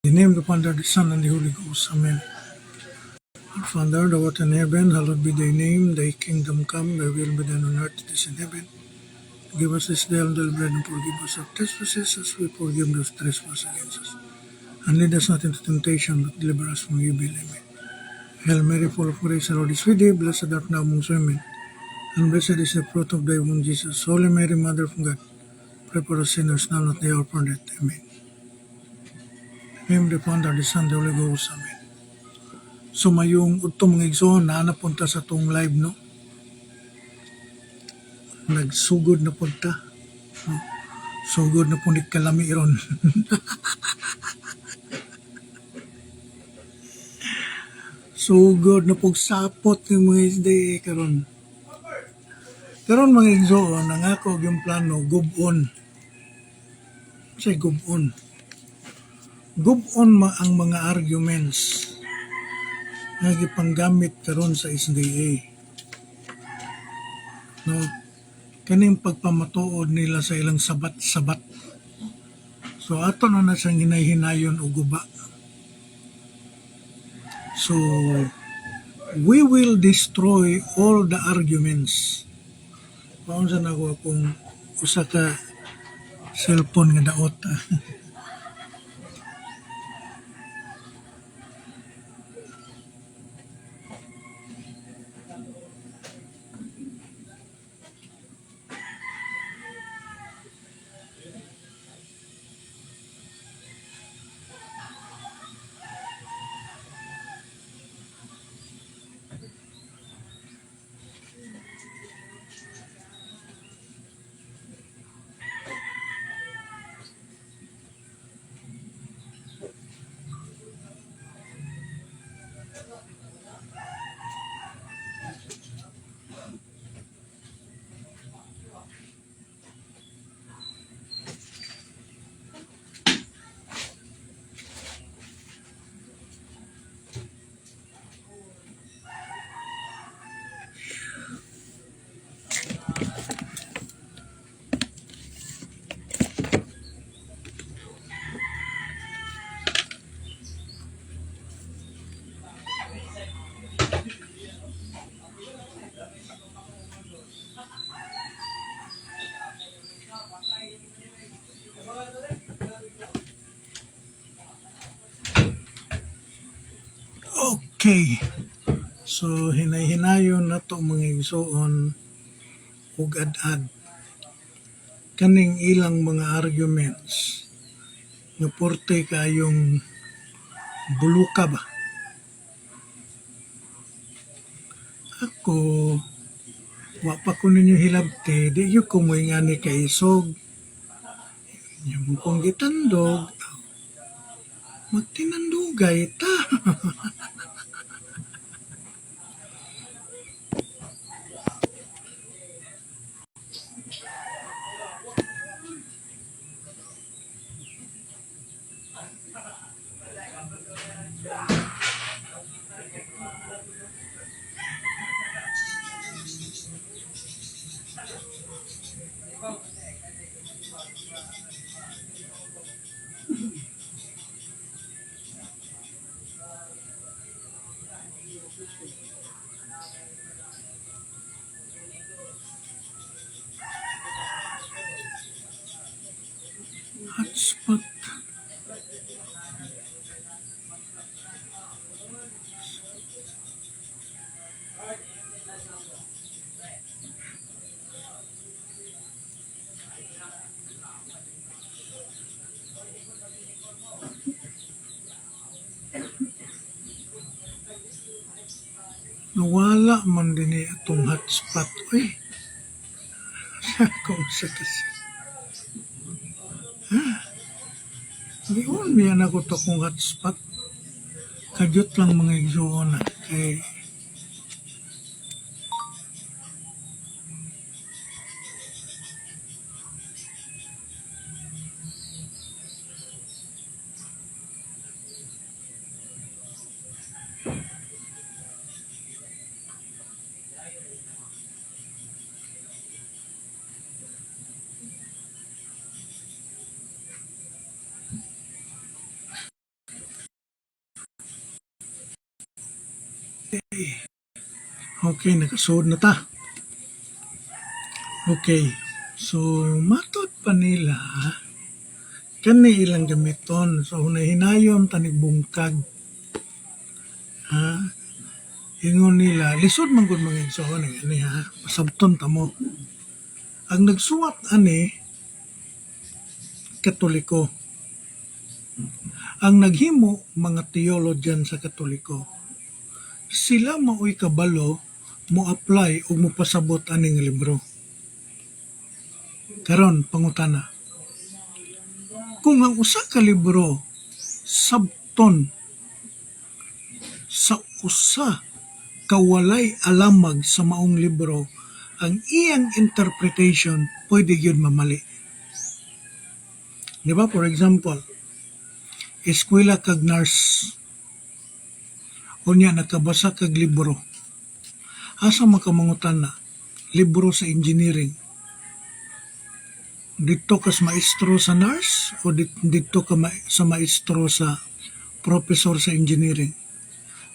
The name of the Father, the Son, and the Holy Ghost. Amen. Our Father, thou art in heaven, hallowed be thy name. Thy kingdom come, thy will be done on earth as it is in heaven. Give us this day our daily bread, and forgive us our trespasses as we forgive those who trespass against us. And lead us not into temptation, but deliver us from evil. Amen. Hail Mary, full of grace, the Lord is with thee. Blessed art thou amongst women, and blessed is the fruit of thy womb, Jesus. Holy Mary, Mother of God, pray for us sinners now and at the hour of our death. Amen. In the name of the Father, the Son, and the Holy Ghost. Amen. So mayong utong mga igsoon na napunta sa tong live, no? Nagsugod na punta. No? Sugod na punit kalami ron. Sugod na sapot ng mga isday karon. Karon mga igsoon, ang ako yung plano, gubon. Say gubon. Gubon ang mga arguments nga gipanggamit karon sa SDA. No? Kaning pagpamatuod nila sa ilang sabat-sabat. So ato na siyang hinay-hinayon o guba. So we will destroy all the arguments. Paunsa na ako kung usa ka cellphone nga daot. Okay. So hinay-hinayon na to mga igsoon ug ad-ad kaning ilang mga arguments nga porte kayong buluka ba. Ako wa pa ko ninyo hilabti, di yu ko mo nga ni kaisog. Yung kong gitandog, magtinandugay ta. Hotspot. Nawala man din itong hotspot. Uy, kung sa kasi. Giyon miyan ako to kung hotspot. Kadyot lang mga igsoon na. Kay Okay, nakasuod na ta. Okay. So, matod pa nila, kani ilang gamiton. So, hinayon tanig bungkag. Ha? Ingon nila, lisod man gud mga igsoon ani ha. Pasabton ta mo. Ang nagsuwat ani Katoliko. Ang naghimo mga theologian sa Katoliko. Sila mao'y kabalo mo apply o mo pasabot aning libro. Karon pangutana. Kung ang usa ka libro sabton sa usa kawalay alamag sa maong libro, ang iyang interpretation pwede gyud mamali. Di ba? For example, eskwela kag nurse. Unya nakabasa kag libro. Asa makamangutan na? Libro sa engineering. Dito ka sa maestro sa nurse o dito ka sa maestro sa professor sa engineering?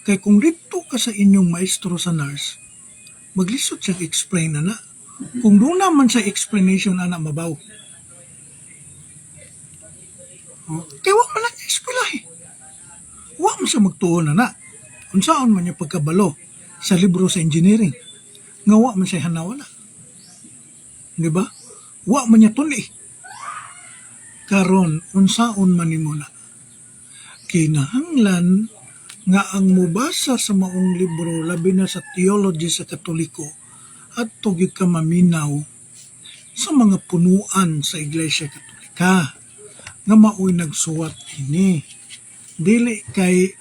Kay kung dito ka sa inyong maestro sa nurse, maglisod siya explain na. Kung doon naman sa explanation na mabaw. Kaya wala man lang eskwela eh. Wala man siya magtuon na. Unsaon man yung pagkabalo sa libro sa engineering. Nga wala man siya hanawa na. Di ba? Wala man niya tuli. Karon, unsaon man nimo na. Kinahanglan nga ang mubasa sa maong libro, labi na sa theology sa Katoliko, at tugid ka maminaw sa mga punuan sa Iglesia Katolika nga mao'y nagsuwat ini. Dili kay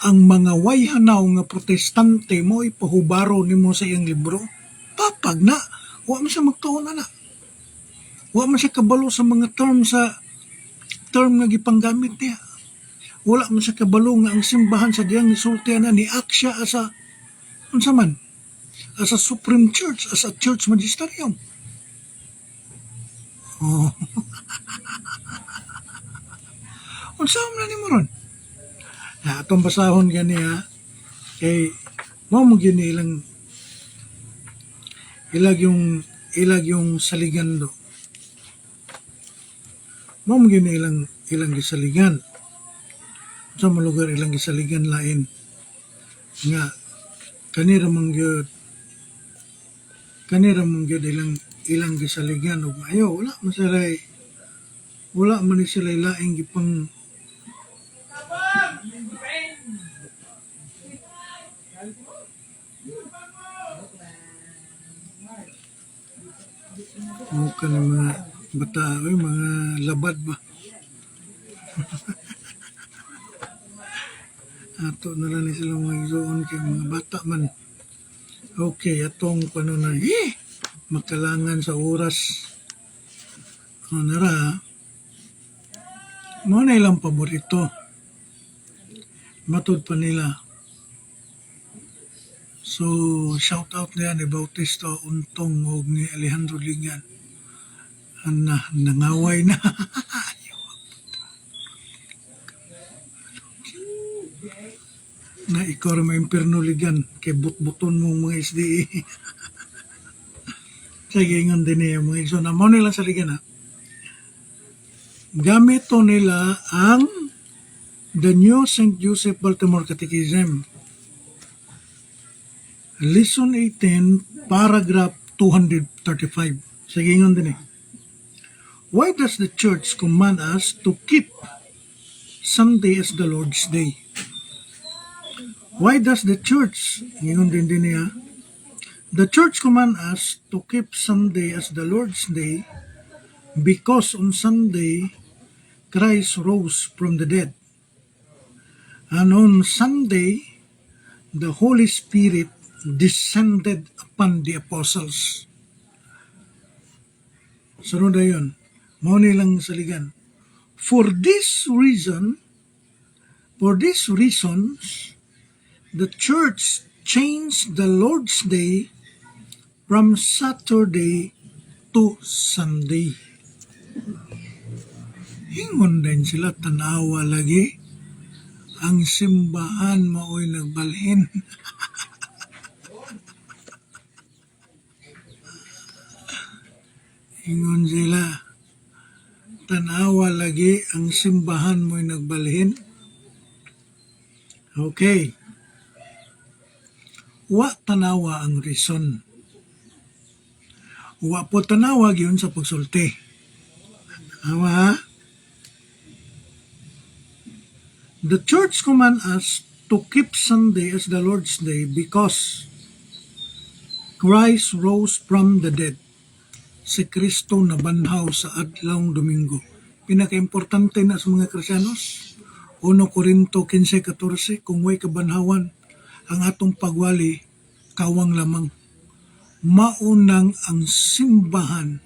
ang mga wayhanaw nga protestante mo ipahubaro nimo sa iyang libro, papag na, wa man siya magtuon na. Wa man siya kabalo sa mga term nga gipanggamit niya. Wala man siya kabalo nga ang simbahan sa diyang isultihan na ni Aksya asa unsa man, as a Supreme Church, as a Church Magisterium. Oh. Unsa man nimo ron? Atong basahon gani ha. Kay mao mo gini ilag yung saligan do. Mao mo gini ilang gisaligan. Sa mga lugar ilang gisaligan lain nga kanira mong gyud ilang gisaligan ug ayo wala man sila laing gipang ka ng mga bata, mga labad ba? Ato na lang sila mga igsoon kay mga bata man. Okay, atong na, makalangan sa oras. Nara, mo na ilang paborito. Matod pa nila. So, shout out na yan ni Bautista Untong o ni Alejandro Ligan. Nangaway na. Na ikaw rin ma-imperno Ligan kay but-buton mong mga SDE. Sige, ingon din niya mga igsoon. Mo nila sa Ligan ha. Gamit to nila ang The New St. Joseph Baltimore Catechism. Lesson 18, paragraph 235. Sige, ingon din eh. Why does the church command us to keep Sunday as the Lord's Day? Why does the church, ingon din niya, the church command us to keep Sunday as the Lord's Day because on Sunday, Christ rose from the dead. And on Sunday, the Holy Spirit descended upon the apostles. Sunod na yun. Mao nilang saligan. For these reasons, the church changed the Lord's Day from Saturday to Sunday. Hingon din sila, tanawa lagi. Ang simbahan mao'y nagbalhin. Ingon sila, tanawa lagi ang simbahan mo'y nagbalhin. Okay. Wa tanawa ang reason. Wa po tanawa yun sa pagsulti. Tanawa ha? The church command us to keep Sunday as the Lord's Day because Christ rose from the dead. Si Kristo nabanhaw sa adlawng Domingo. Pinaka-importante na sa mga Kristiyanos, 1 Corinto 15:14, kung way kabanhawan, ang atong pagwali, kawang lamang. Maunang ang simbahan,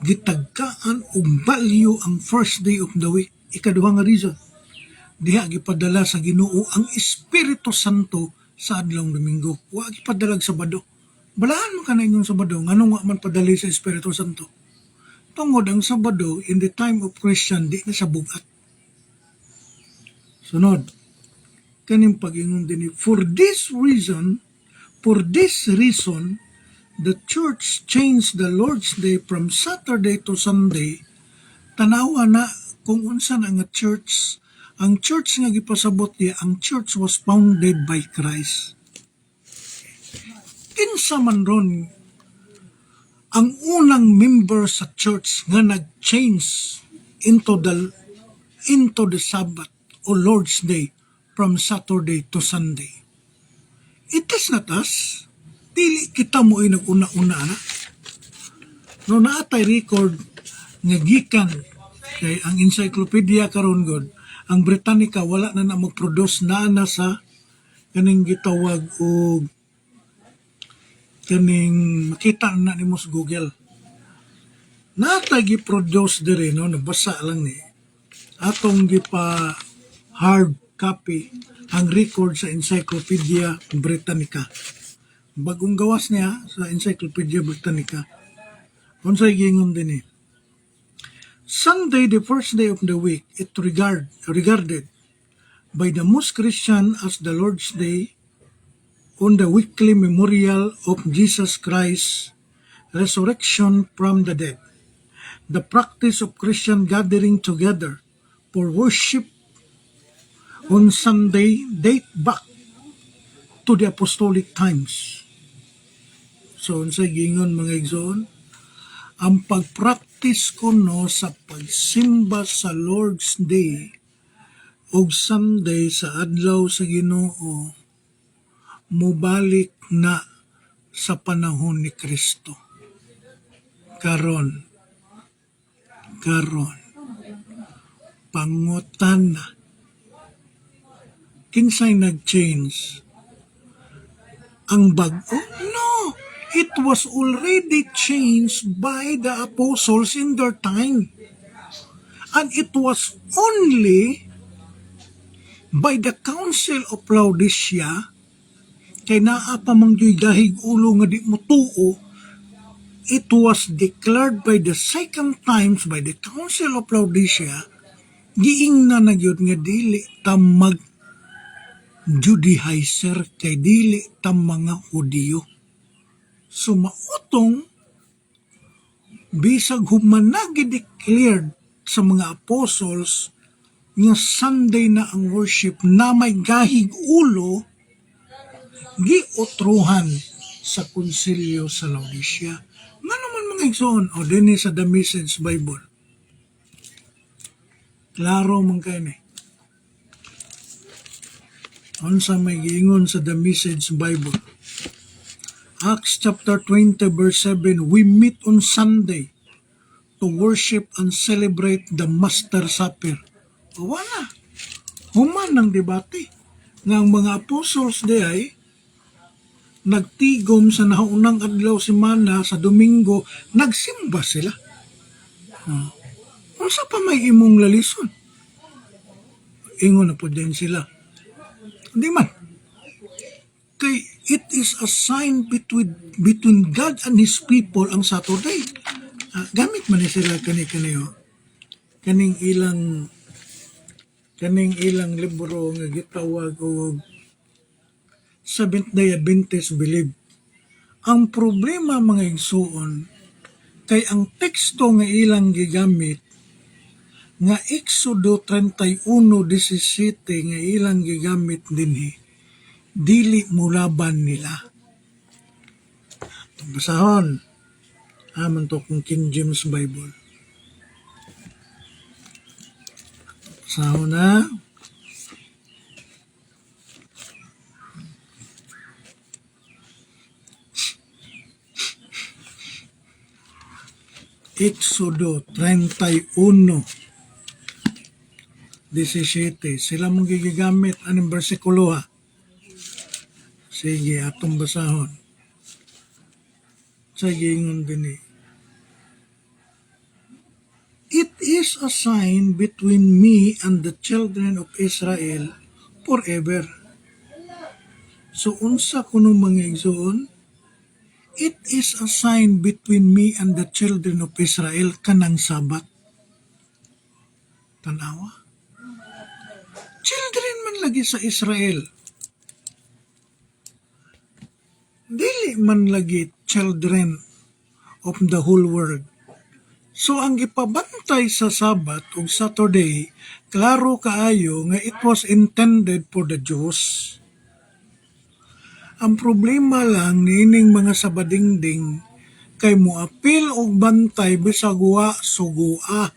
gitagkaan og value ang first day of the week. Ikaduha nga reason, diha gipadala sa Ginoo ang Espiritu Santo sa adlawng Domingo. Wa gipadala sa Sabado. Balaan mo ka na inyong Sabado, nganong wa man padali sa Espiritu Santo. Tungod ang Sabado, in the time of Christian, di na sa bugat. Sunod, kaning pag-ingon din, for this reason, the church changed the Lord's Day from Saturday to Sunday. Tanawa na kung unsa na nga church. Ang church nga gipasabot niya, ang church was founded by Christ. Kinsa man ron ang unang member sa church nga nag-change into the Sabbath o Lord's Day from Saturday to Sunday. It is not us. Dili kita mo ay nag-una-una na. No naatay record nga gikan kay ang encyclopedia karon god, ang Britannica wala na mag-produce na sa kaning gitawag og kaning makita na nimo sa Google. Natay gi-produce dire no, nabasa lang ni. Atong gipa hard copy ang record sa Encyclopedia Britannica. Bagong gawas niya sa Encyclopedia Britannica. Unsay gingon din eh. Sunday, the first day of the week, it regarded by the most Christian as the Lord's Day on the weekly memorial of Jesus Christ's resurrection from the dead. The practice of Christian gathering together for worship on Sunday date back to the apostolic times. So, sa gingon mga igsoon, ang pagpractice ko no sa pagsimba sa Lord's Day o Sunday sa adlaw sa Ginoo, mubalik na sa panahon ni Kristo. Karon, pangutan na. Kinsay nag-change? Ang bago? No! It was already changed by the apostles in their time. And it was only by the Council of Laodicea, kay naa pa mangyoy dahig ulo nga di mo tuo, it was declared by the second times by the Council of Laodicea, giing na nagyod nga dili tam mag Judaizer kay dili tam mga Hudiyo. So mautong bisag humanagi declared sa mga apostles nga Sunday na ang worship na may gahig ulo, giotruhan sa konsilyo sa Laodicea. Nga naman mga igsoon, o din sa The Message Bible. Klaro man kayo ni. Unsa may giingon sa The Message Bible. Acts chapter 20 verse 7, we meet on Sunday to worship and celebrate the Master Supper. O wala. Human ng debate. Nga ang mga apostles di ay nagtigom sa naunang adlaw semana sa Domingo, nagsimba sila. Unsa pa may imong lalison? Ingon na po din sila. Hindi man. Kay it is a sign between God and His people ang Saturday. Gamit man sila kani-kaniyo. Kaning ilang libro nga gitawag og Seventh-day Adventist believe. Ang problema mga igsuon, Kay ang teksto nga ilang gigamit nga Exodo 31:17 nga ilang gigamit dinhi dili mulaban nila. Basahon amon to kung King James Bible. Basahon na. Exodo 31:17. Sila mong gigamit anong bersikulo ha? Sige, atong basahon. Sige, ingon din eh. It is a sign between me and the children of Israel forever. So, unsa kuno mga igsoon? It is a sign between me and the children of Israel kanang Sabat. Tanawa. Children man lagi sa Israel. Dili man lagi children of the whole world. So ang ipabantay sa Sabat ug Saturday, klaro kaayo nga it was intended for the Jews. Ang problema lang nining mga sabadingding kay moapil og bantay bisag wa sugua.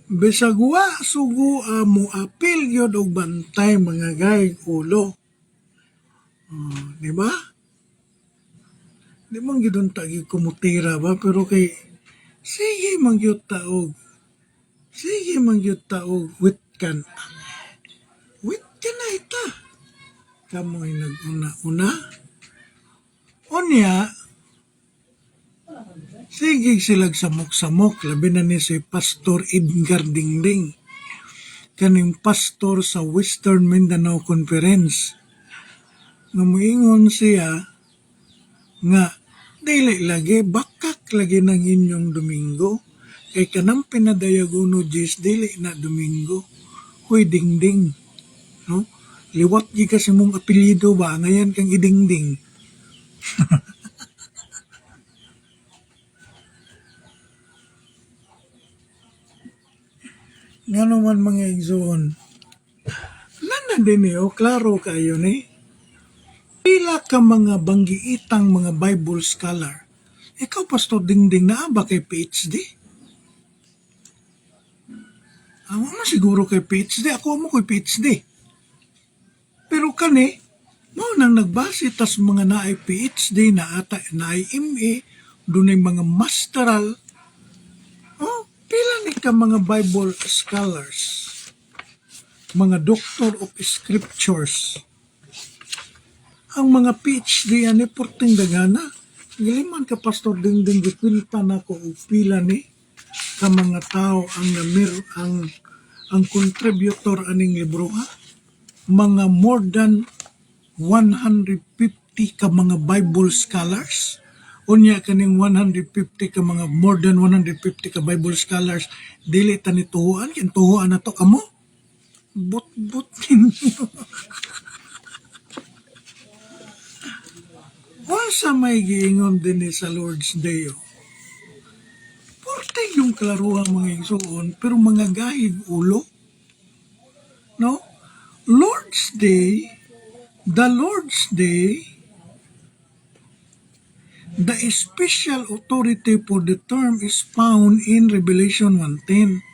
Bisag wa sugua moapil gyud og bantay mga gay ulo. Di ba? Di man gyud tagi kumutira ba pero kay sige man gyud taog. Sige man gyud taog wit kan. Wit kan na ita. Kamoy naguna-una. Onya, sige silag samok-samok, labi na ni si Pastor Edgar Dingding. Kaning pastor sa Western Mindanao Conference. Nga moingon siya nga dili lagi, bakak lagi ng inyong Domingo. Kay kanang pinadayaguno Diyos, dili na Domingo. Huy Dingding. No? Liwat di kasi mong apelyido ba? Ngayon kang idingding. Nga naman mga igsoon. Lana din o, klaro kayo ni. Pila ka mga banggiitang mga Bible scholar. Ikaw, Pastor Dingding, na ba kay PhD? Ako mo siguro kay PhD. Ako mo kay PhD. Pero kani, mo nang nagbase tas mga naay PhD na ata naay MA, dunay mga masteral. Oh, pila ni ka mga Bible scholars, mga doctor of scriptures. Ang mga PhD ani porting dagana. Giliman ka Pastor Dingding gipilta na ko og pila ni ka mga tao ang namir ang contributor aning libro ha. Mga more than 150 ka mga Bible scholars. Unya kaning 150 ka mga more than 150 ka Bible scholars dili ta ni tuhuan kin tuhuan na to kamo. But ninyo. Sa may giingon din ni sa Lord's Day. Porte yung klaruhan mga igsoon pero mga gahig ulo. No? Lord's Day, the Lord's Day, the special authority for the term is found in Revelation 1:10.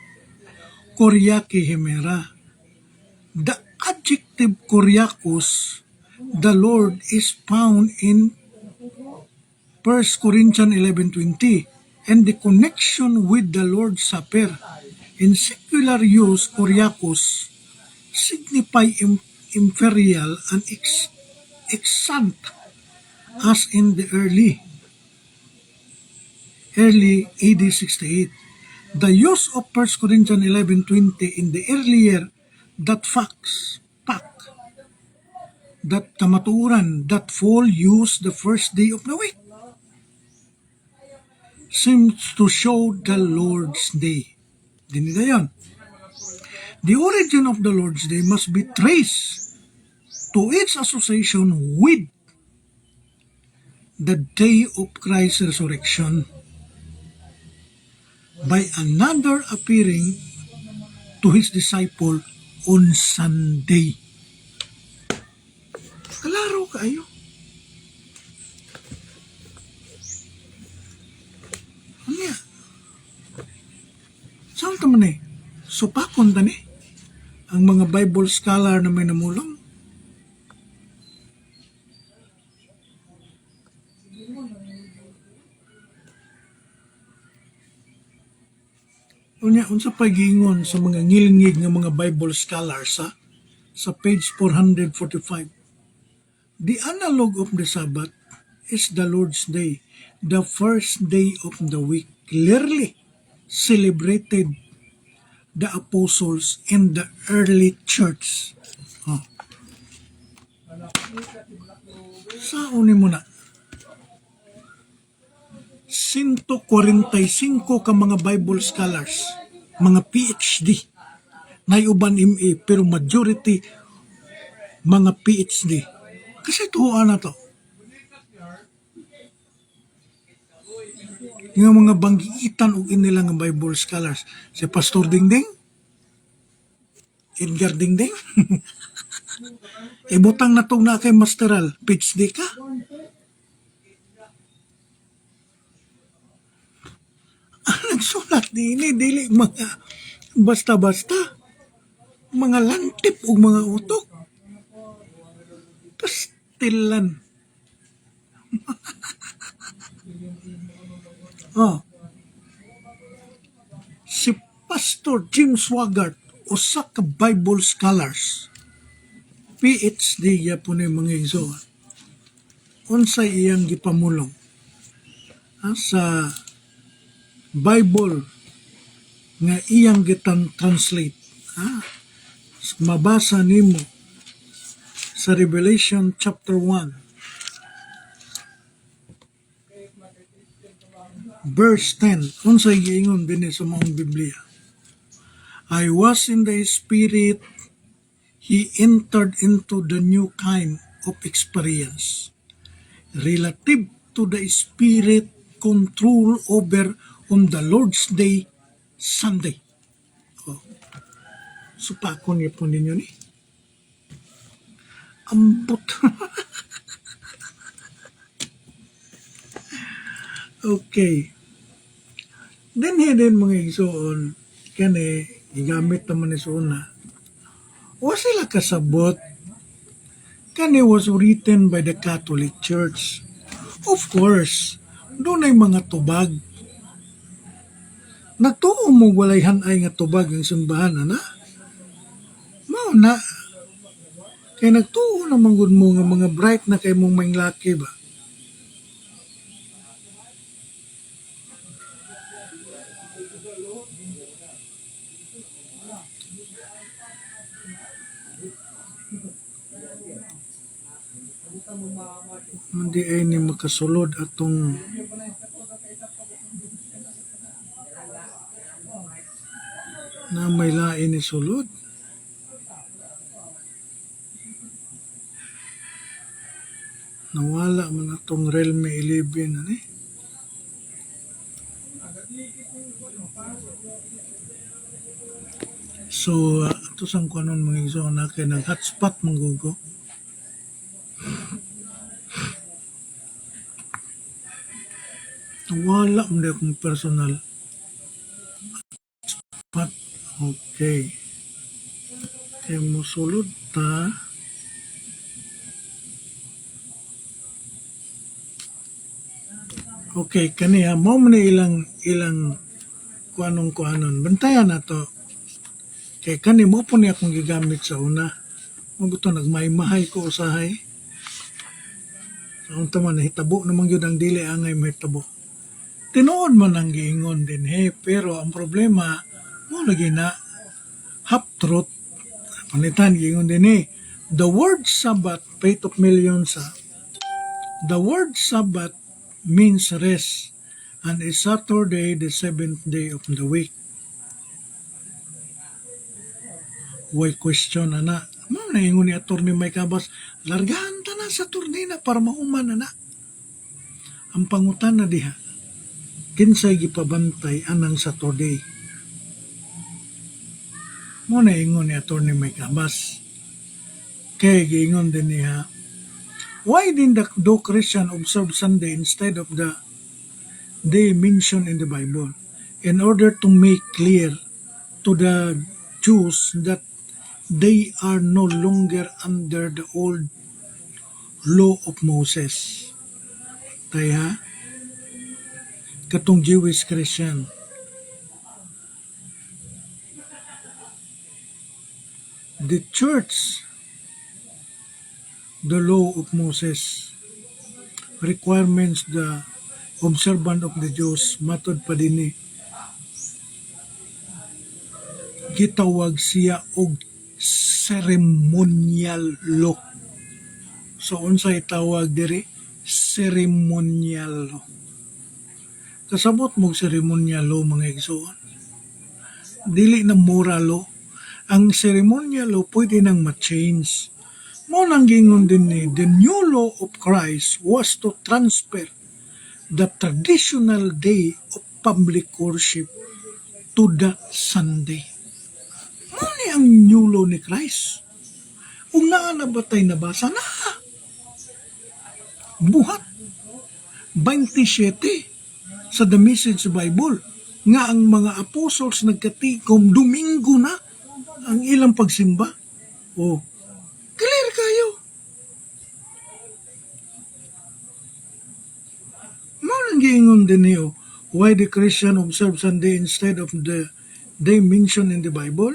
Koryaki Hemera. The adjective Koryakos, the Lord, is found in 1 Corinthians 11:20, and the connection with the Lord's Supper. In secular use, Koryakos signify imperial and extant as in the early AD 68. The use of 1 Corinthians 11:20 in the earlier that kamaturan, that fall use the first day of the week, seems to show the Lord's Day. Dinida yan. The origin of the Lord's Day must be traced to its association with the day of Christ's resurrection by another appearing to his disciple on Sunday. Kalaro kayo. Ano yan? Saan taman eh? Supakon tani? Ang mga Bible scholar na may namulong? Unya, unsa pagingon sa mga ngilngig ng mga Bible scholars sa page 445. The analog of the Sabbath is the Lord's Day, the first day of the week, clearly celebrated the apostles in the early church. Oh. Saon mo na? 145 ka mga Bible scholars, mga PhD, naiuban MA, pero majority mga PhD. Kasi tuhuan na to. Yung mga banggitan o inilang Bible scholars, si Pastor Dingding, Edgar Dingding, ibutang na itong na kay Masteral, PhD ka. Nagsulat din, dili mga basta-basta, mga lantip o mga utok. Pastilan. Oh. Si Pastor James Waggart, usa ka Bible scholars, PhD ya po na mga igsoon. Unsay iyang gipamulong sa Bible nga iyang translate. Mabasa nimo sa Revelation chapter 1 verse 10. Unsay giingon dinhi sa maong Biblia? I was in the Spirit, he entered into the new kind of experience relative to the Spirit control over on the Lord's Day, Sunday. Oh. Supakon niya po ninyo ni. Ambot. Okay. Then mga igsoon, kani, igamit naman ni Suna. O sila kasabot, kani was written by the Catholic Church. Of course, doon ay mga tubag. Nagtuo mo walay hanay nga tubag ang simbahan, ana? Mao na. Kaya nagtuo naman gud mo nga mga bright na kay mong maynglaki ba? Hindi ay ni makasulod atong na may lain ni sulod. Nawala man atong Realme 11 ani. So, ito sang kanon mga iso na kay nag-hotspot manggugo. Nawala man akong personal. Hotspot. Okay. Kaya mo sulod ta. Okay, kaniya mo man ilang kuanon. Bantayan na to. Kay kani mo po niya akong gigamit sa una. Mabuto nagmay-mahay ko usahay. Sa unta man nahitabo naman yun ang dili angay mahitabo. Tinuod man ang giingon din pero ang problema mo lagi na half-truth. Panitan giingon din the word Sabbath, faith of millions the word Sabbath means rest and is Saturday the seventh day of the week. Why question ana? na ingon ni Atty. Mike Cabas, largahan ta na sa turnina para mahuman na na. Ang pangutan na diha, kinsay gipabantay anang Saturday. Mo na ingon ni Atty. Mike Cabas. Kaya giingon din niya, why did the Christian observe Sunday instead of the day mentioned in the Bible? In order to make clear to the Jews that they are no longer under the old law of Moses. Kaya, katong Jewish Christian, the church, the law of Moses, requirements the observant of the Jews, matod pa dinhi, gitawag siya og ceremonial law. So unsay tawag diri? Ceremonial law. Kasabot mong ceremonial law mga igsoon. Dili na moral law. Ang ceremonial law pwede nang ma-change. Mo nang gingon din ni, the new law of Christ was to transfer the traditional day of public worship to the Sunday. Mo ni ang new law ni Christ. Kung naa na ba tayo nabasa na? Buhat 27 sa The Message Bible nga ang mga apostles nagkatikom Domingo na ang ilang pagsimba. Oh, clear kayo. Nang giingon din niyo, why the Christian observe Sunday instead of the day mentioned in the Bible?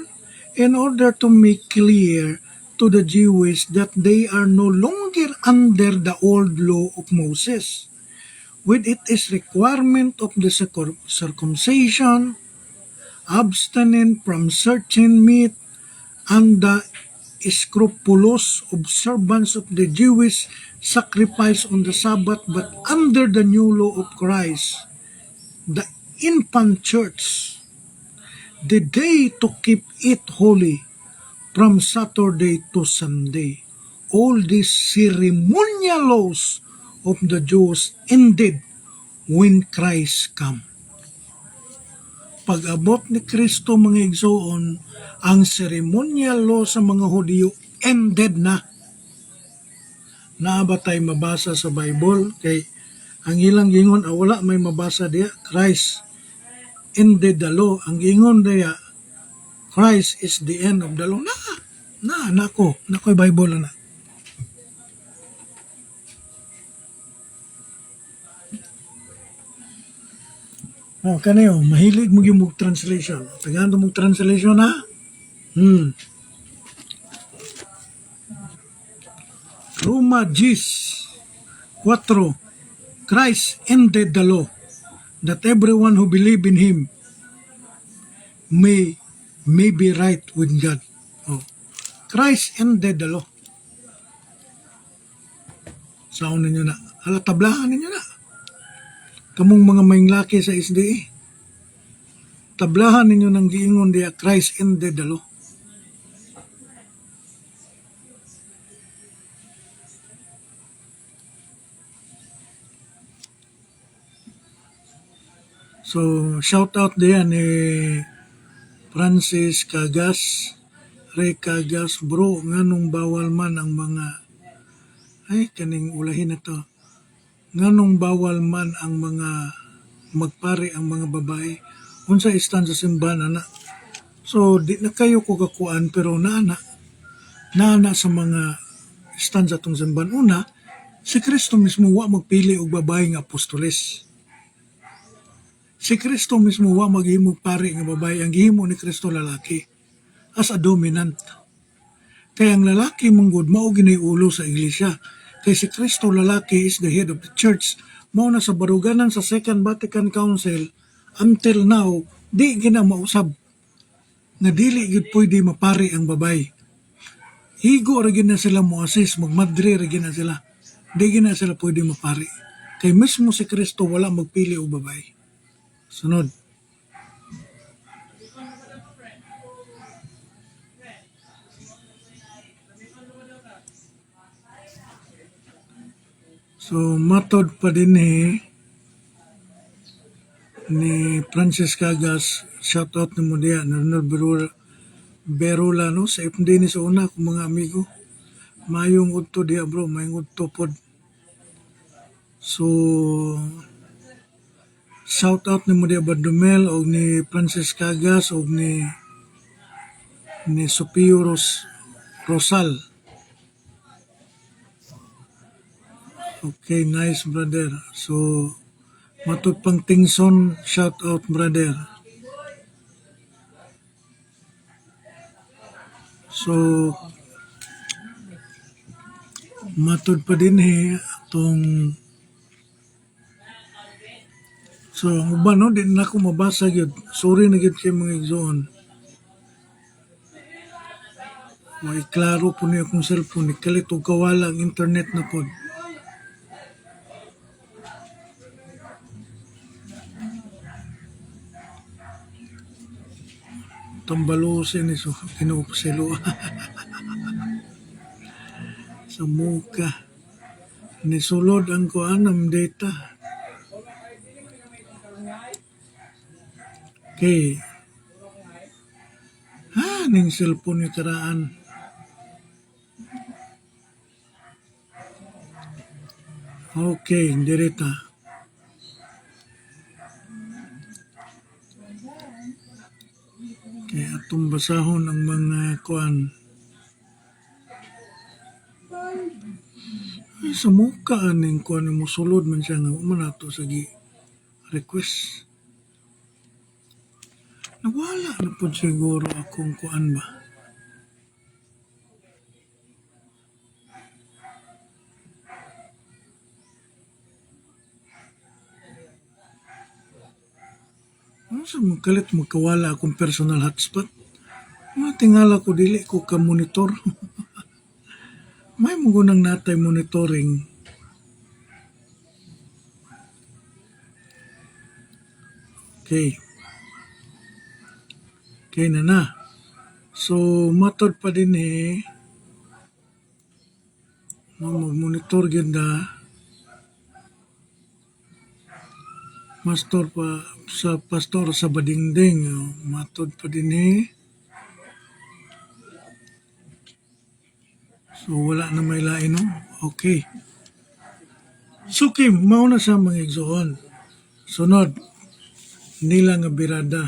In order to make clear to the Jews that they are no longer under the old law of Moses, with its requirement of the circumcision, abstinence from certain meat, and the scrupulous observance of the Jewish sacrifice on the Sabbath, but under the new law of Christ, the infant church, the day to keep it holy from Saturday to Sunday. All these ceremonial laws of the Jews ended when Christ come. Pag-abot ni Kristo mga igsoon, ang ceremonial law sa mga Hudyo ended na. Naa ba tayo mabasa sa Bible? Kay ang ilang gingon, wala may mabasa diya, Christ ended the law. Ang gingon diya, Christ is the end of the law. Nako'y Bible na. Oh, kanayo, mahilig mo yung translation. Tagando mong translation ha? Roma 10:4. Christ ended the law, that everyone who believe in Him may be right with God. Oh. Christ ended the law. Saon ninyo na. Tablahan ninyo na. Kamong mga maynglaki sa SDA. Tablahan ninyo ng giingon diya, Christ ended the law. So, shout out diyan ni Francis Cagas, Ray Cagas, bro, nganong bawal man ang mga, kaning ulahin na to, nganong bawal man ang mga magpari ang mga babae, unsa istan sa simbahan, ana. So, di na kayo ko kakuan, pero naana sa mga istan sa itong simbahan. Una, si Kristo mismo wa magpili og babae nga apostoles. Si Kristo mismo wa maghimo pari nga babae, ang gihimo ni Kristo lalaki as a dominant. Kaya ang lalaki manggod mao ginay ulo sa iglesia. Kay si Kristo lalaki is the head of the church. Mao na sa baruganan sa Second Vatican Council until now di gina mausab nga dili gid pwede mapari ang babae. Higo ra gid na sila mo-assist, magmadre ra gid na sila. Di gid na sila pwede mapari. Kay mismo si Kristo wala magpili og babae. Sunod. So matod pa din ni Francis Cagas, shout out ni mo diya, Ronald Berula, no? Sa FD ni sa una kung mga amigo. Mayong udto diya bro, mayong udto pod. So, shout out ni mo diya Badumel o ni Francis Cagas o ni Sopio Rosal. Okay, nice brother. So, matod pang Tingson, shout out brother. So, matod pa din atong so ang uban no, di na ako mabasa gyud. Sorry na gyud kay mga igsoon. May klaro po niya akong cellphone, ikalit og kawala ang internet na pod. Tambalusin ni so kinuupselo sa muka. Ni sulod ang kuan ang data. Okay. Ning cellphone ni karaan. Okay, direta. Okay, atong basahon ang mga kuan. Sa muka aning kuan mo sulod man siya nga umanato sa request. Nawala na po siguro akong kuan ba. Sa kalit magkawala akong personal hotspot. Tingala ko dili ko ka monitor. May magunang natay monitoring. Okay. Okay na. So, matod pa din mag-monitor ganda. Pastor sa Badingding. Matod pa din So, wala na may lain, no? Okay. So, Kim, mauna sa mga igsoon. Sunod, nila nga birada.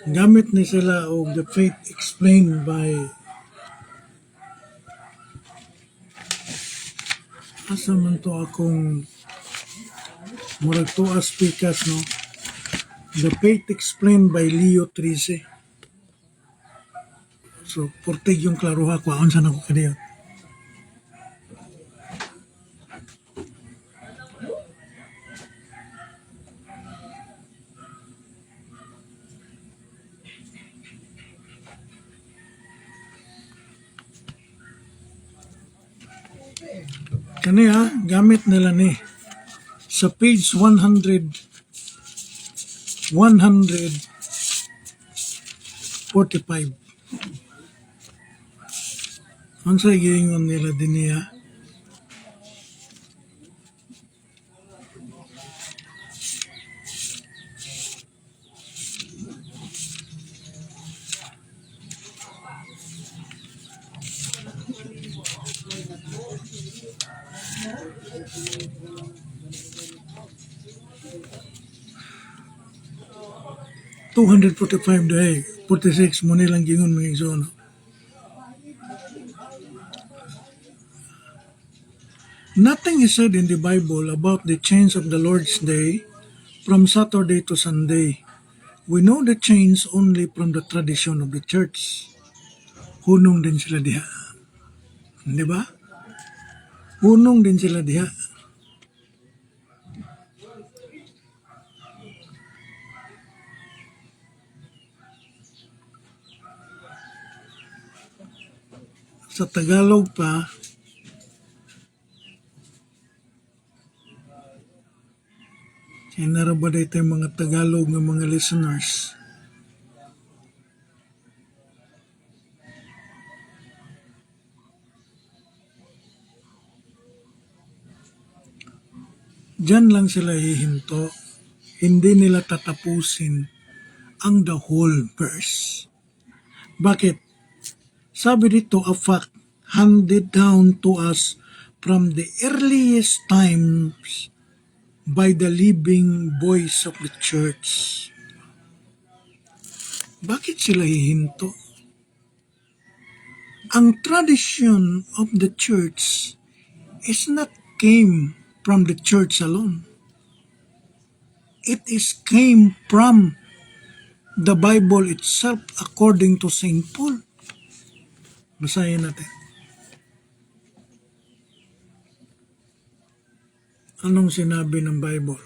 Gamit ni sila o the faith explained by asa man to akong murag to speakers, no? The faith explained by Leo 13. So, portig yung klaruha ko. Aon saan ako kadiyo. Kaniya, gamit nila sa page 145. Ang sa giingon nila din niya. $245 dahi, 46 mo nilang gingon mga igsoon. Nothing is said in the Bible about the change of the Lord's Day from Saturday to Sunday. We know the change only from the tradition of the church. Hunong din sila diha. Di ba? Hunong din sila diha. Sa Tagalog pa, kaya narabaday tayong mga Tagalog ng mga listeners. Diyan lang sila hihinto. Hindi nila tatapusin ang the whole verse. Bakit? Sabi dito, a fact handed down to us from the earliest times by the living voice of the church. Bakit sila hihinto? Ang tradition of the church is not came from the church alone. It is came from the Bible itself according to St. Paul. Basahin natin. Anong sinabi ng Bible?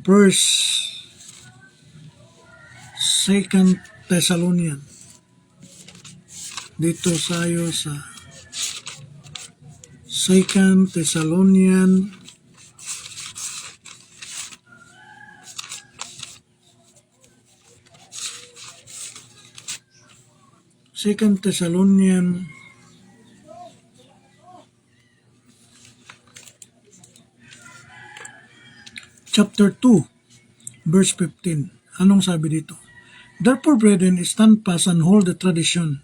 First, Second Thessalonian. Dito tayo sa Second Thessalonian chapter 2, verse 15. Anong sabi dito? Therefore, brethren, stand fast and hold the tradition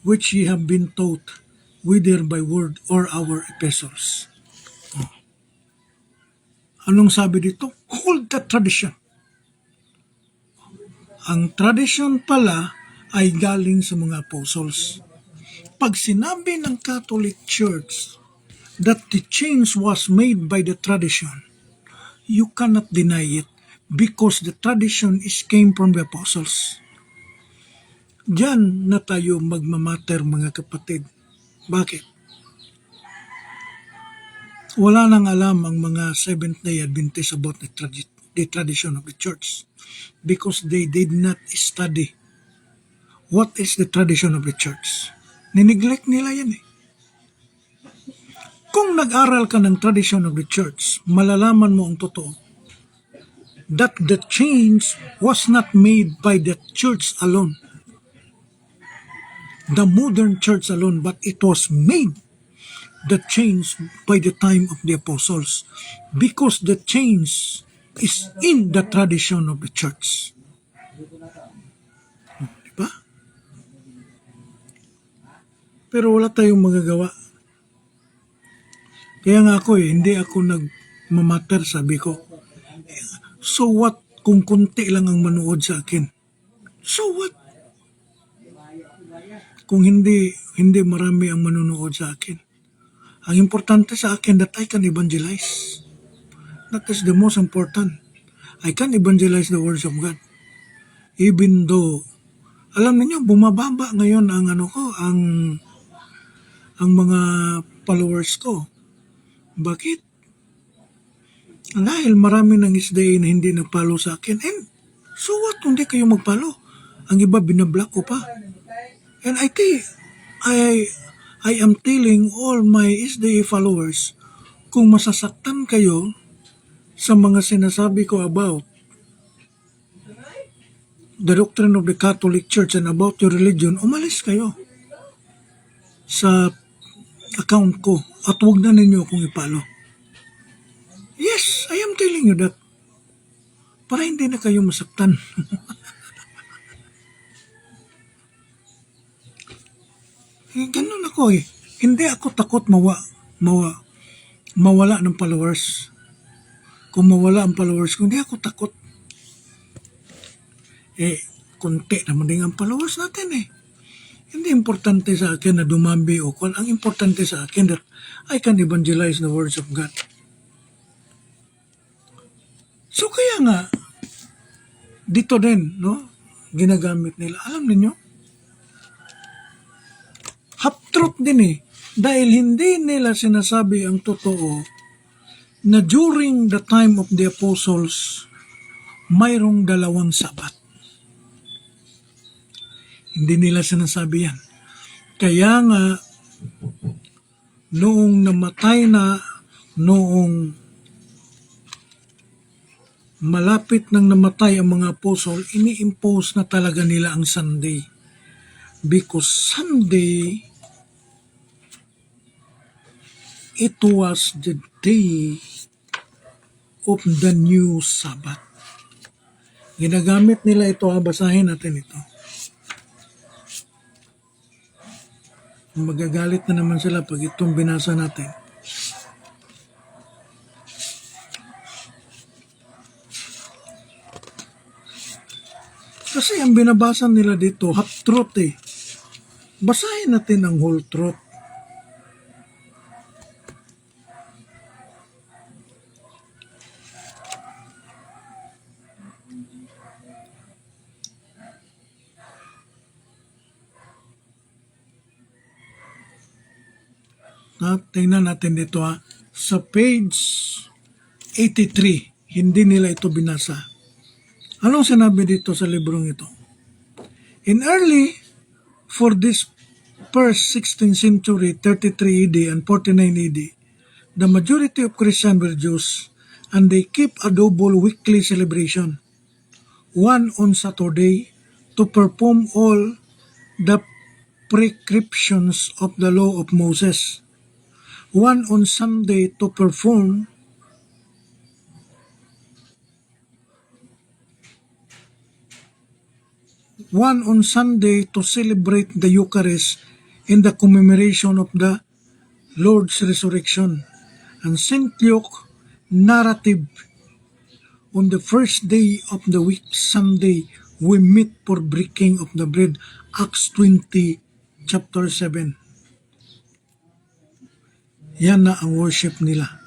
which ye have been taught, whether by word or our epistles. Anong sabi dito? Hold the tradition. Ang tradition pala ay galing sa mga apostles. Pag sinabi ng Catholic Church that the change was made by the tradition, you cannot deny it because the tradition came from the apostles. Diyan na tayo magmamatter, mga kapatid. Bakit? Wala nang alam ang mga Seventh-day Adventists about the tradition of the church because they did not study what is the tradition of the church. Nineglect nila yan eh. Kung nag-aral ka ng tradition of the church, malalaman mo ang totoo that the change was not made by the church alone, the modern church alone, but it was made the change by the time of the apostles because the change is in the tradition of the church. Diba? Pero wala tayong magagawa. Kaya nga ako hindi ako nagmamatter, sabi ko. So what kung kunti lang ang manood sa akin? So what? Kung hindi marami ang manonood sa akin. Ang importante sa akin that I can evangelize. That is the most important. I can evangelize the words of God. Even though, alam niyo bumababa ngayon ang ang mga followers ko. Bakit? Dahil marami ng SDA na hindi nag-follow sa akin. And so what kung di kayo mag-follow? Ang iba binablock ko pa. And I am telling all my SDA followers, kung masasaktan kayo sa mga sinasabi ko about the doctrine of the Catholic Church and about your religion, umalis kayo sa account ko at huwag na ninyo akong ipalo. Yes, I am telling you that. Para hindi na kayo masaktan. Ganun ako eh. Hindi ako takot mawala ng followers. Kung mawala ang followers ko, hindi ako takot. Konti naman din ang followers natin eh. Hindi importante sa akin na dumami o kung ang importante sa akin that I can evangelize the words of God. So kaya nga, dito din, no, ginagamit nila. Alam niyo, half-truth din eh. Dahil hindi nila sinasabi ang totoo na during the time of the apostles, mayroong 2 sabat. Hindi nila sinasabi yan. Kaya nga, noong malapit nang namatay ang mga apostol, ini-impose na talaga nila ang Sunday. Because Sunday It was the day of the new Sabbath. Ginagamit nila ito, basahin natin ito. Magagalit na naman sila pag itong binasa natin. Kasi ang binabasa nila dito, half truth eh. Basahin natin ang whole truth. Tingnan natin dito sa page 83, hindi nila ito binasa. Anong sinabi dito sa librong ito? In early, for this first 16th century, 33 AD and 49 AD, the majority of Christians were Jews, and they keep a double weekly celebration. One on Saturday to perform all the prescriptions of the law of Moses. One on Sunday to perform to celebrate the Eucharist in the commemoration of the Lord's resurrection. And St. Luke narrative, on the first day of the week, Sunday, we meet for breaking of the bread. Acts 20, chapter 7. Yan na ang worship nila.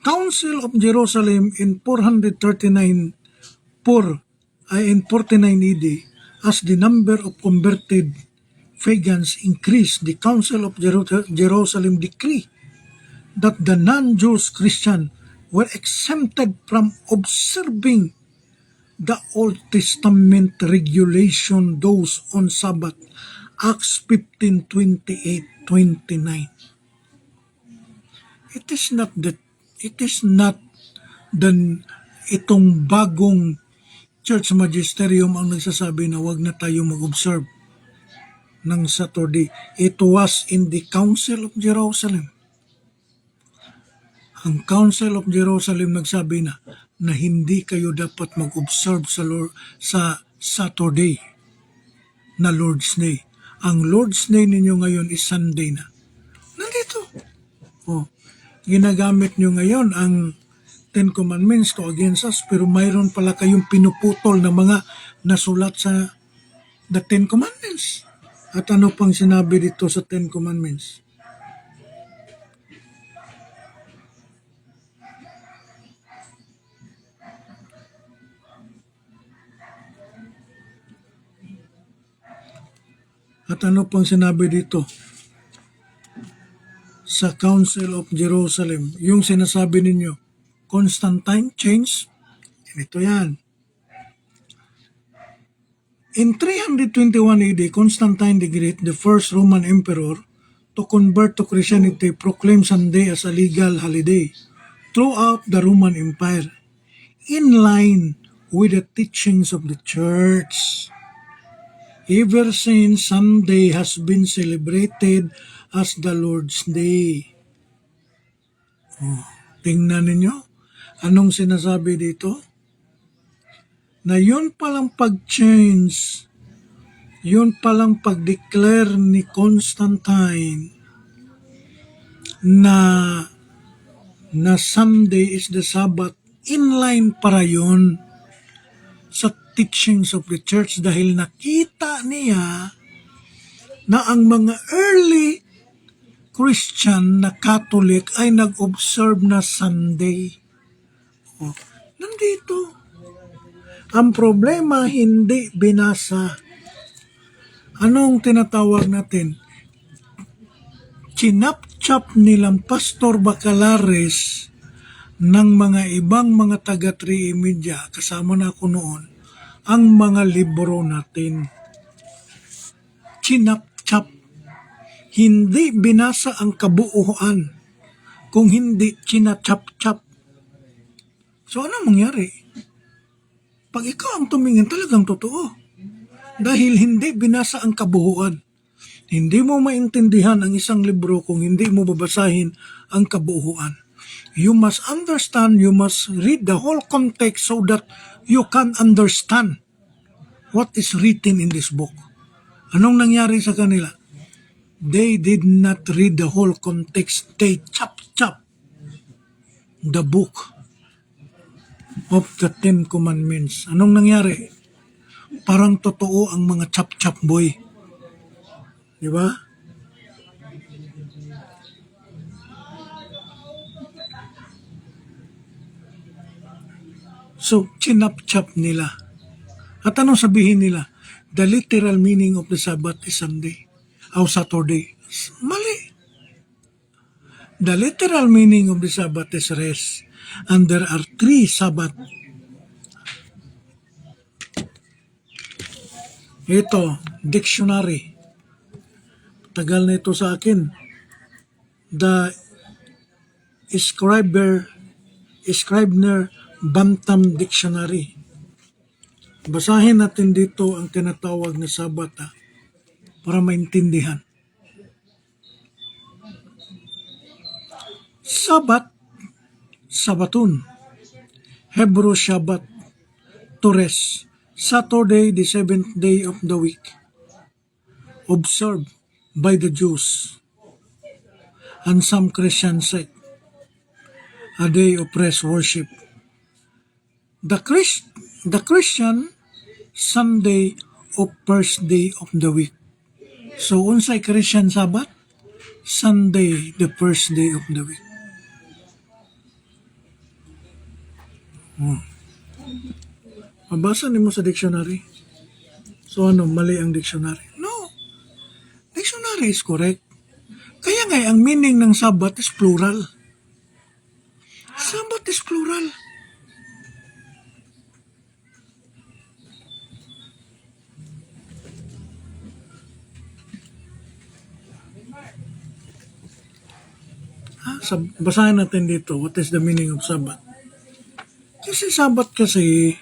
Council of Jerusalem in 439 in 49 AD, as the number of converted pagans increased, the Council of Jerusalem decreed that the non-Jews Christians were exempted from observing the Old Testament regulation, those on Sabbath. Acts 15:28-29. It is not itong bagong church magisterium ang nagsasabi na wag na tayo mag-observe ng Saturday. It was in the Council of Jerusalem. Ang Council of Jerusalem nagsabi na hindi kayo dapat mag-observe sa Saturday na Lord's Day. Ang Lord's Day ninyo ngayon is Sunday na. Nandito. Ginagamit nyo ngayon ang Ten Commandments to against us, pero mayroon pala kayong pinuputol na mga nasulat sa the Ten Commandments. At ano pang sinabi dito sa Ten Commandments? At ano pang sinabi dito sa Council of Jerusalem? Yung sinasabi ninyo, Constantine change? Ito yan. In 321 AD, Constantine the Great, the first Roman emperor to convert to Christianity, proclaimed Sunday as a legal holiday throughout the Roman Empire, in line with the teachings of the Church. Ever since, Sunday has been celebrated as the Lord's Day. Tingnan ninyo, anong sinasabi dito? Na yun palang pag-change, yun palang pag-declare ni Constantine na Sunday is the Sabbath, inline para yun sa teachings of the church, dahil nakita niya na ang mga early Christian na Catholic ay nag-observe na Sunday. Nandito. Ang problema, hindi binasa. Anong tinatawag natin? Chinap-chap nilang Pastor Bacalares ng mga ibang mga taga-3 Media, kasama na ako noon, ang mga libro natin. Chinap-chap. Hindi binasa ang kabuuan, kung hindi chinachap-chap. So ano mangyari? Pag ikaw ang tumingin, talagang totoo. Dahil hindi binasa ang kabuuan. Hindi mo maintindihan ang isang libro kung hindi mo babasahin ang kabuuan. You must understand, you must read the whole context so that you can understand what is written in this book. Anong nangyari sa kanila? They did not read the whole context. They chop the book of the Ten Commandments. Anong nangyari? Parang totoo ang mga chop boy. Di ba? So, chinap-chop nila. At anong sabihin nila? The literal meaning of the Sabbath is Sunday. O Saturday. Mali. The literal meaning of the Sabbath is rest. And there are 3 Sabbath. Ito, dictionary. Tagal na ito sa akin. The Scribner Bantam Dictionary. Basahin natin dito ang tinatawag na Sabat para maintindihan. Sabat, Sabatun, Hebrew Shabbat, Tores, Saturday, the 7th day of the week, observed by the Jews and some Christian sect, a day of rest worship. The Christian Sunday of first day of the week. So, unsay Christian Sabbath? Sunday, the first day of the week. Mabasa mo sa dictionary. So, mali ang dictionary? No. Dictionary is correct. Kaya nga, ang meaning ng Sabbath is plural. Sabbath is plural. Basahin natin dito, what is the meaning of Sabbath? Kasi Sabbath kasi,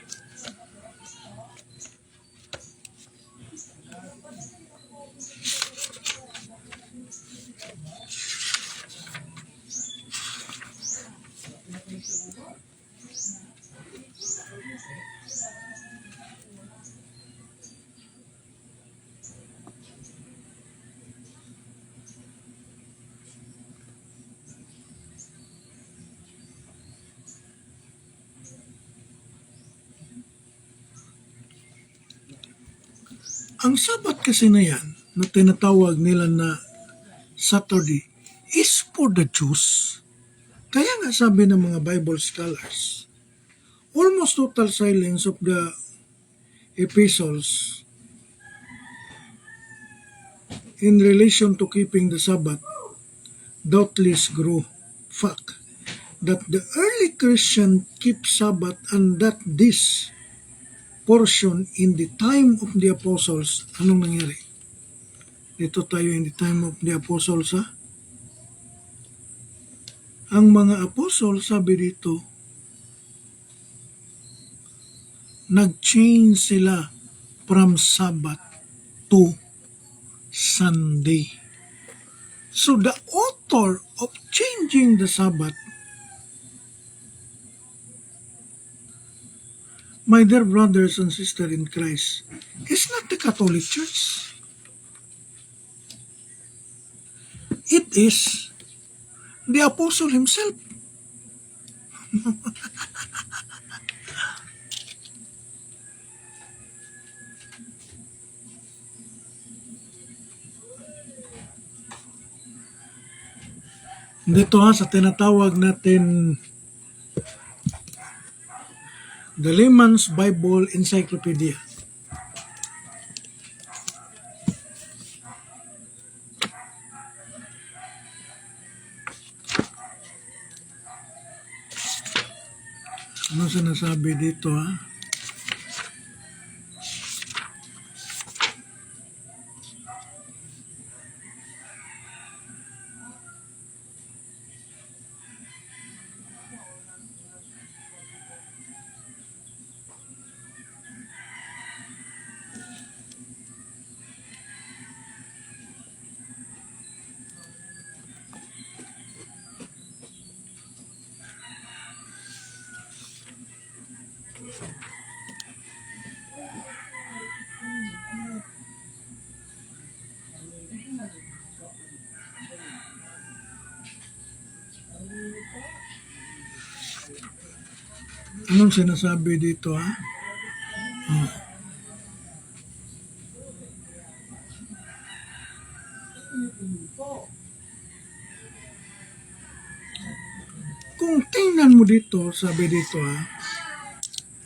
ang Sabbath kasi na yan, na tinatawag nila na Saturday, is for the Jews. Kaya nga sabi ng mga Bible scholars, almost total silence of the epistles in relation to keeping the Sabbath doubtless grew fact that the early Christian keep Sabbath and that this portion in the time of the apostles. Anong nangyari? Dito tayo in the time of the apostles Ang mga apostles, sabi dito, nag-change sila from Sabbath to Sunday. So the author of changing the Sabbath, my dear brothers and sisters in Christ, is not the Catholic Church. It is the apostle himself. Dito sa tinatawag natin the Layman's Bible Encyclopedia. Ano sinasabi dito Anong sinasabi dito ha? Kung tingnan mo dito, sabi dito ha,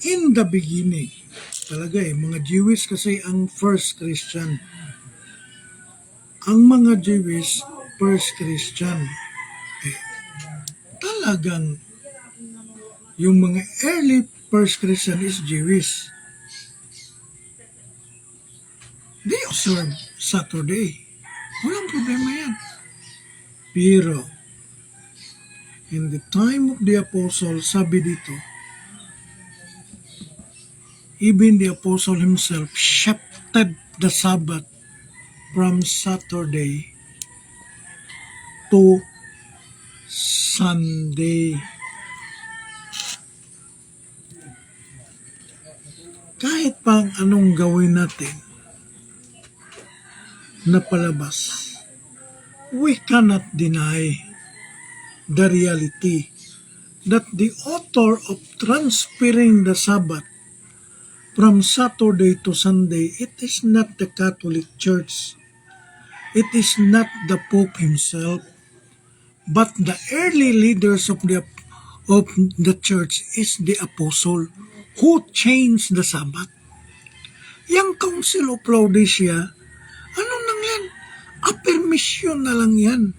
in the beginning, talaga mga Jewish kasi ang first Christian. Ang mga Jewish, first Christian. Talagang yung mga early first Christian is Jewish. They observe Saturday. Walang problema yan. Pero, in the time of the apostle, sabi dito, even the apostle himself shifted the Sabbath from Saturday to Sunday. Kahit pang anong gawin natin na palabas, we cannot deny the reality that the author of transferring the Sabbath from Saturday to Sunday, it is not the Catholic Church. It is not the Pope himself, but the early leaders of the church is the apostle who changed the Sabbath. Yang Council of Laodicea, ano nang yan? Affirmation na lang yan.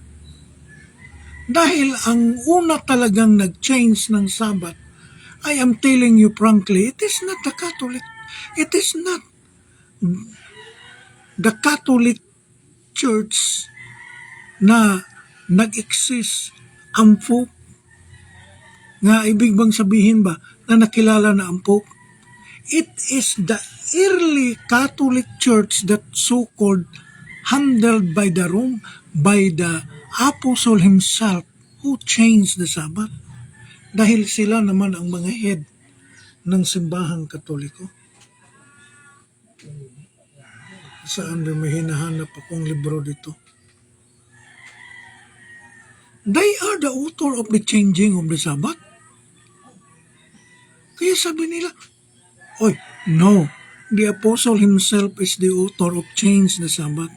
Dahil ang una talagang nag-change ng Sabbath, I am telling you frankly, it is not the Catholic. It is not the Catholic Church na nag-exist ang Pope. Nga ibig bang sabihin ba na nakilala na ang Pope? It is the early Catholic Church that so-called handled by the Rome, by the Apostle himself who changed the Sabbath. Dahil sila naman ang mga head ng simbahang Katoliko. Saan ba may hinahanap akong libro dito? They are the author of the changing of the Sabbath. Kaya sabi nila, oy, no, the apostle himself is the author of change the Sabbath.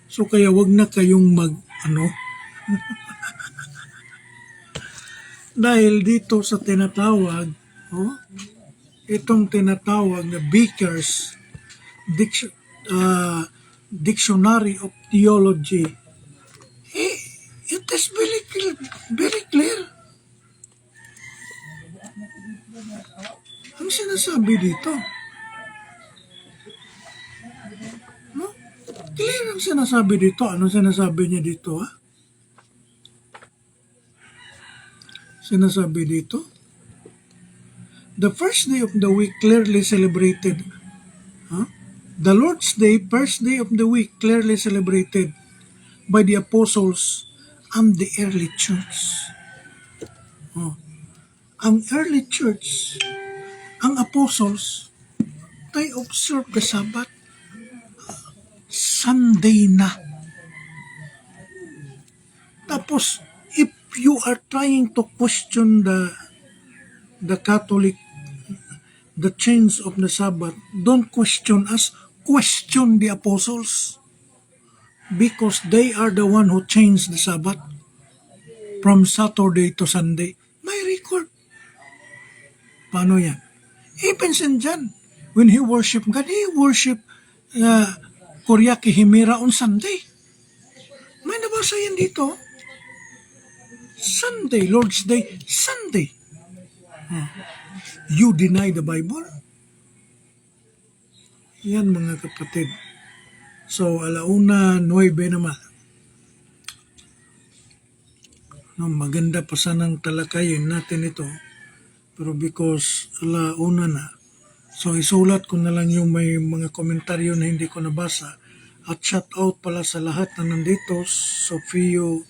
So kaya wag na kayong dahil dito sa tinatawag, itong tinatawag na Baker's Dictionary of Theology, it is very clear. Ang sinasabi dito, no? Clear ang sinasabi dito. Ano sinasabi niya dito, ha? Sinasabi dito, the first day of the week clearly celebrated, the Lord's Day, first day of the week clearly celebrated by the apostles and the early church. Ang early church, ang apostles, they observe the Sabbath Sunday na. Tapos, if you are trying to question the Catholic, the change of the Sabbath, don't question us, question the apostles. Because they are the one who changed the Sabbath from Saturday to Sunday. May record. Paano yan? Even St. John, when he worshiped God, he worshiped Kuryaki Himera on Sunday. May nabasa yan dito. Sunday, Lord's Day, Sunday. You deny the Bible? Yan mga kapatid. So, 1:09 naman. Maganda pa sanang talakayin natin ito. Pero because 1:00 na, so isulat ko na lang yung may mga komentaryo na hindi ko nabasa. At shout out pala sa lahat na nandito, Sofio,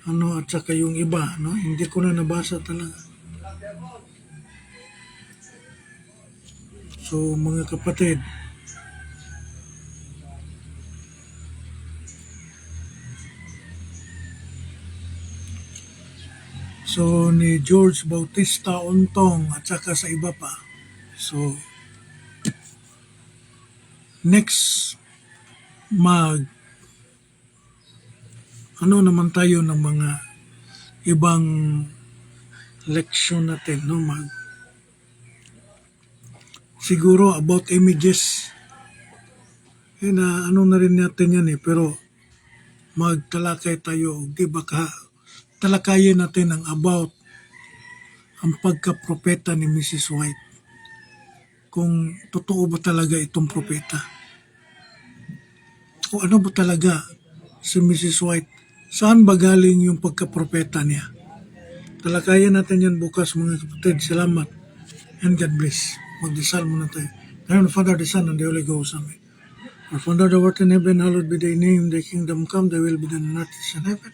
at saka yung iba, hindi ko na nabasa talaga. So, mga kapatid, So, ni George Bautista Ontong at saka sa iba pa. So, next ano naman tayo ng mga ibang leksyon natin, no? Siguro about images. Ano na rin natin yan pero magtalakay tayo, di ba talakayin natin ang about ang pagka-propeta ni Mrs. White. Kung totoo ba talaga itong propeta. O ano ba talaga si Mrs. White? Saan ba galing yung pagka-propeta niya? Talakayan natin yan bukas mga kapatid. Salamat and God bless. Magdasal muna tayo. Ngayon, Father, the Son, and the Holy Ghost. Amen. Our Father, thou art in heaven, hallowed be thy name. Thy kingdom come, thy will be done on earth as in heaven.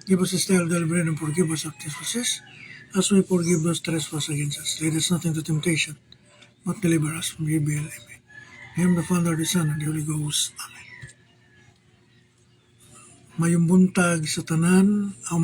Give us this day our daily bread and forgive us our trespasses, as we forgive those trespass against us. Lead us not into temptation, but deliver us from evil. Amen. In the Father, the Son, and the Holy Ghost. Amen. Mayong buntag sa tanan,